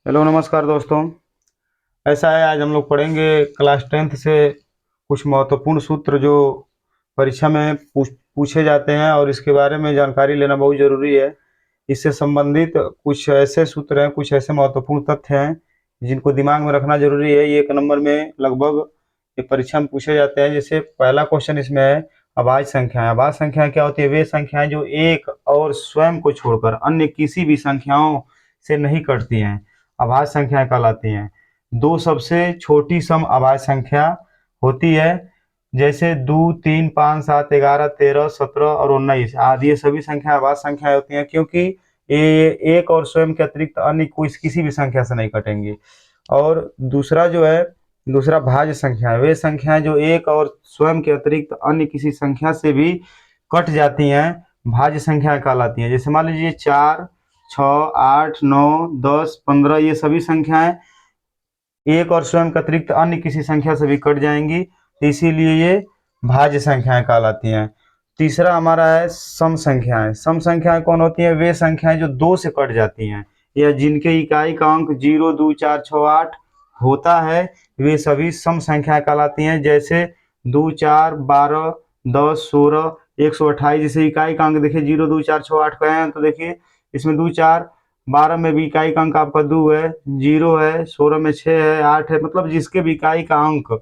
Hello नमस्कार दोस्तों। ऐसा है, आज हम लोग पढ़ेंगे क्लास 10th से कुछ महत्वपूर्ण सूत्र जो परीक्षा में पूछे जाते हैं और इसके बारे में जानकारी लेना बहुत ज़रूरी है। इससे संबंधित कुछ ऐसे सूत्र हैं, कुछ ऐसे महत्वपूर्ण तथ्य हैं जिनको दिमाग में रखना जरूरी है। ये 1 नंबर में लगभग ये परीक्षा में पूछे जाते हैं। जैसे पहला क्वेश्चन इसमें है, अभाज्य संख्याएं। अभाज्य संख्याएं क्या होती है? वे संख्याएं जो एक और स्वयं को छोड़कर अन्य किसी भी संख्याओं से नहीं कटती हैं, अभाज्य संख्याएं कहलाती हैं। दो सबसे छोटी सम अभाज्य संख्या होती है, जैसे 2, 3, 5, 7, 11, 13, 17 और 19 आदि। ये सभी संख्या अभाज्य संख्याएं होती हैं क्योंकि ये एक और स्वयं के अतिरिक्त अन्य कोई किसी भी संख्या से नहीं कटेंगी। और दूसरा जो है, दूसरा भाज्य संख्या है। वे संख्याएं जो एक और स्वयं के अतिरिक्त अन्य किसी संख्या से भी कट जाती हैं, भाज्य संख्याएं कहलाती हैं। जैसे मान लीजिए 4, 6, 8, 9, 10, 15 ये सभी संख्याएं एक और स्वयं के अतिरिक्त अन्य किसी संख्या से भी कट जाएंगी, तो इसीलिए ये भाज्य संख्याएं कहलाती हैं। तीसरा हमारा है सम संख्याएं। सम संख्याएं कौन होती हैं? वे संख्याएं जो 2 से कट जाती हैं या जिनके इकाई का अंक 0, 2, 4, 6, 8 होता है, वे सभी सम संख्याएं कहलाती हैं। जैसे 2, 4, 12, 10, 16, 128 जैसे इकाई का अंक देखिए 0, 2, 4, 6, 8 का है, तो देखिए इसमें 2, 4, 12 में भी इकाई का अंक आपका 2 है, 0 है, 16 में 6 है, 8 है। मतलब जिसके भी इकाई का अंक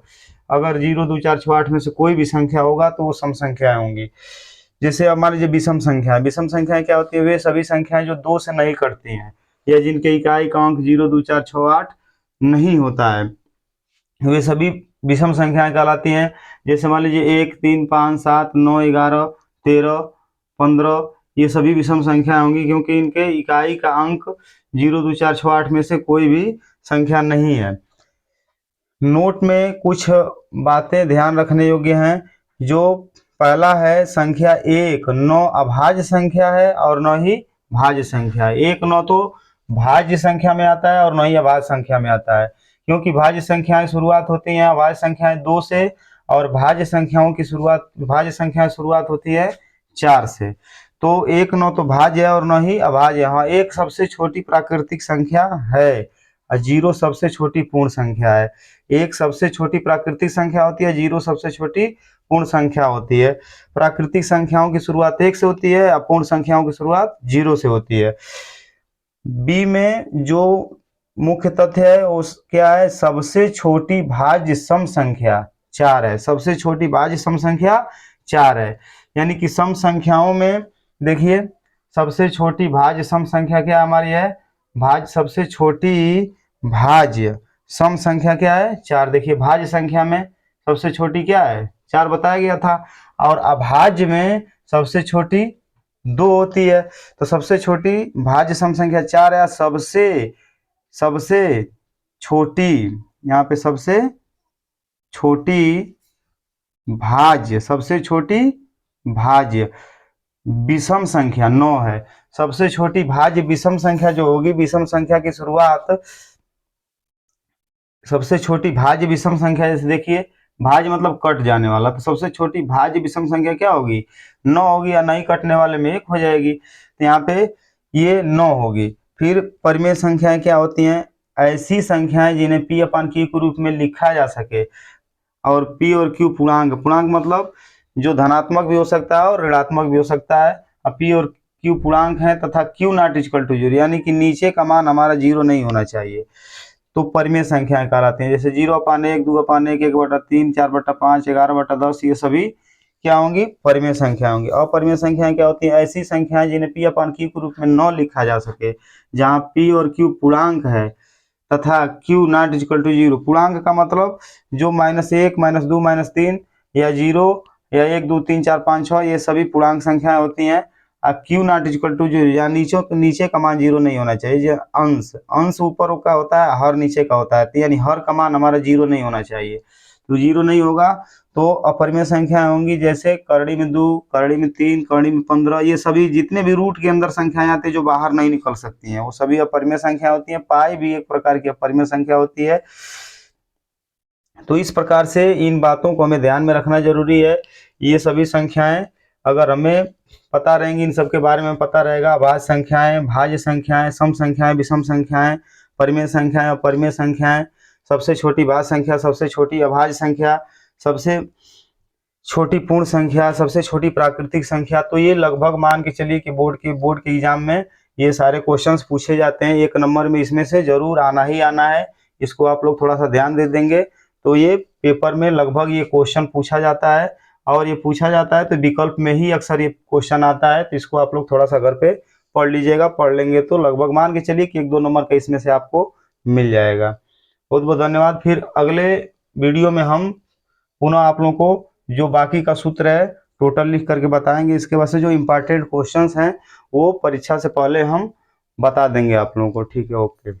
अगर 0, 2, 4, 6, 8 में से कोई भी संख्या होगा तो वो सम संख्याएं होंगी। जैसे अब मान लीजिए विषम संख्याएं। विषम संख्याएं क्या होती है? वे सभी संख्याएं जो 2 से नहीं कटती हैं या जिनके इकाई का अंक 0, 2, 4, 6, 8 नहीं होता है, वे सभी विषम संख्याएं कहलाती हैं। जैसे मान लीजिए 1, 3, 5, 7, 9, 11, 13, 15 ये सभी विषम संख्याएं होंगी क्योंकि इनके इकाई का अंक 0, 2, 4, 6, 8 में से कोई भी संख्या नहीं है। नोट में कुछ बातें ध्यान रखने योग्य हैं। जो पहला है संख्या 1 9 अभाज्य संख्या है और न ही भाज्य संख्या है। 1 9 तो भाज्य संख्या में आता है और न ही अभाज्य संख्या में आता है, क्योंकि भाज्य संख्याएं शुरुआत होती हैं अभाज्य संख्याएं 2 से और भाज्य संख्याएं शुरुआत होती है 4 से। तो 1 9 तो भाज्य है और न ही अभाज्य। हाँ, 1 सबसे छोटी प्राकृतिक संख्या है और 0 सबसे छोटी पूर्ण संख्या है। 1 सबसे छोटी प्राकृतिक संख्या होती है, 0 सबसे छोटी पूर्ण संख्या होती है। प्राकृतिक संख्याओं की शुरुआत 1 से होती है और पूर्ण संख्याओं की शुरुआत 0 से होती है। बी में जो मुख्य तथ्य है वो क्या है? सबसे छोटी भाज्य सम संख्या 4 है। सबसे छोटी भाज्य सम संख्या 4 है, यानी कि सम संख्याओं में देखिए सबसे छोटी भाज्य सम संख्या क्या हमारी है? सबसे छोटी भाज्य सम संख्या क्या है? 4। देखिए भाज्य संख्या में सबसे छोटी क्या है? 4 बताया गया था। और अभाज्य में सबसे छोटी 2 होती है। तो सबसे छोटी भाज्य सम संख्या 4 है। सबसे छोटी, यहाँ पे सबसे छोटी भाज्य, सबसे छोटी भाज्य विषम संख्या 9 है। सबसे छोटी भाज्य विषम संख्या जो होगी, विषम संख्या की शुरुआत सबसे छोटी भाज्य विषम संख्या, जैसे देखिए भाज्य मतलब कट जाने वाला, तो सबसे छोटी भाज्य विषम संख्या क्या होगी? 9 होगी, या नहीं कटने वाले में 1 हो जाएगी, तो यहाँ पे ये 9 होगी। फिर परिमेय संख्याएं क्या होती हैं? ऐसी संख्याएं जिन्हें P अपन Q के रूप में लिखा जा सके। और P और Q पूर्णांक, पूर्णांक मतलब जो धनात्मक भी हो सकता है और ऋणात्मक भी हो सकता है। अब P और Q पूर्णांक है तथा Q नॉट इक्वल टू 0, यानी कि नीचे का मान हमारा 0 नहीं होना चाहिए, तो परिमेय संख्याएं कहलाती हैं। जैसे 0/1, 2/1, 1/3, 4/5, 11/10 ये सभी क्या होंगी? परिमेय संख्या होंगी। अपरिमेय संख्याएं क्या होती हैं? ऐसी संख्याएं जिन्हें P अपन Q के रूप में न लिखा जा सके, जहां P और Q पूर्णांक है तथा Q नॉट इक्वल टू 0। पूर्णांक का मतलब जो -1, -2, -3 या 0 या 1, 2, 3, 4, 5, 6 ये सभी पूर्णांक संख्याएं होती हैं। Q नॉट इक्वल टू 0 या नीचे का मान 0 नहीं होना चाहिए। जो अंश ऊपर का होता है, हर नीचे का होता है, यानी हर का मान हमारा 0 नहीं होना चाहिए। तो 0 नहीं होगा तो अपरिमेय संख्याएं होंगी। जैसे करड़ी में 2, करड़ी में 3, करड़ी में 15 ये सभी जितने भी रूट के अंदर संख्याएं आती है जो बाहर नहीं निकल सकती हैं, वो सभी अपरिमेय संख्या होती है। पाई भी एक प्रकार की अपरिमेय संख्या होती है। तो इस प्रकार से इन बातों को हमें ध्यान में रखना जरूरी है। ये सभी संख्याएं अगर हमें पता रहेंगी, इन सब के बारे में पता रहेगा, भाज्य संख्याएं, भाज्य संख्याएं, सम संख्याएं, विषम संख्याएं, परिमेय संख्याएं, अपरिमेय संख्याएं, सबसे छोटी भाज्य संख्या, सबसे छोटी अभाज्य संख्या, सबसे छोटी पूर्ण संख्या, सबसे छोटी प्राकृतिक संख्या। तो ये लगभग मान के चलिए कि बोर्ड के एग्जाम में ये सारे क्वेश्चंस पूछे जाते हैं। 1 नंबर में इसमें से जरूर आना ही आना है। इसको आप लोग थोड़ा सा ध्यान दे देंगे तो ये पेपर में लगभग ये क्वेश्चन पूछा जाता है, और ये पूछा जाता है तो विकल्प में ही अक्सर ये क्वेश्चन आता है। तो इसको आप लोग थोड़ा सा घर पे पढ़ लीजिएगा। पढ़ लेंगे तो लगभग मान के चलिए कि 1-2 नंबर का इसमें से आपको मिल जाएगा। बहुत बहुत धन्यवाद। फिर अगले वीडियो में हम पुनः आप लोगों को जो बाकी का सूत्र है टोटल लिख करके बताएंगे। इसके बाद से जो इम्पोर्टेंट क्वेश्चंस हैं वो परीक्षा से पहले हम बता देंगे आप लोगों को। ठीक है, ओके।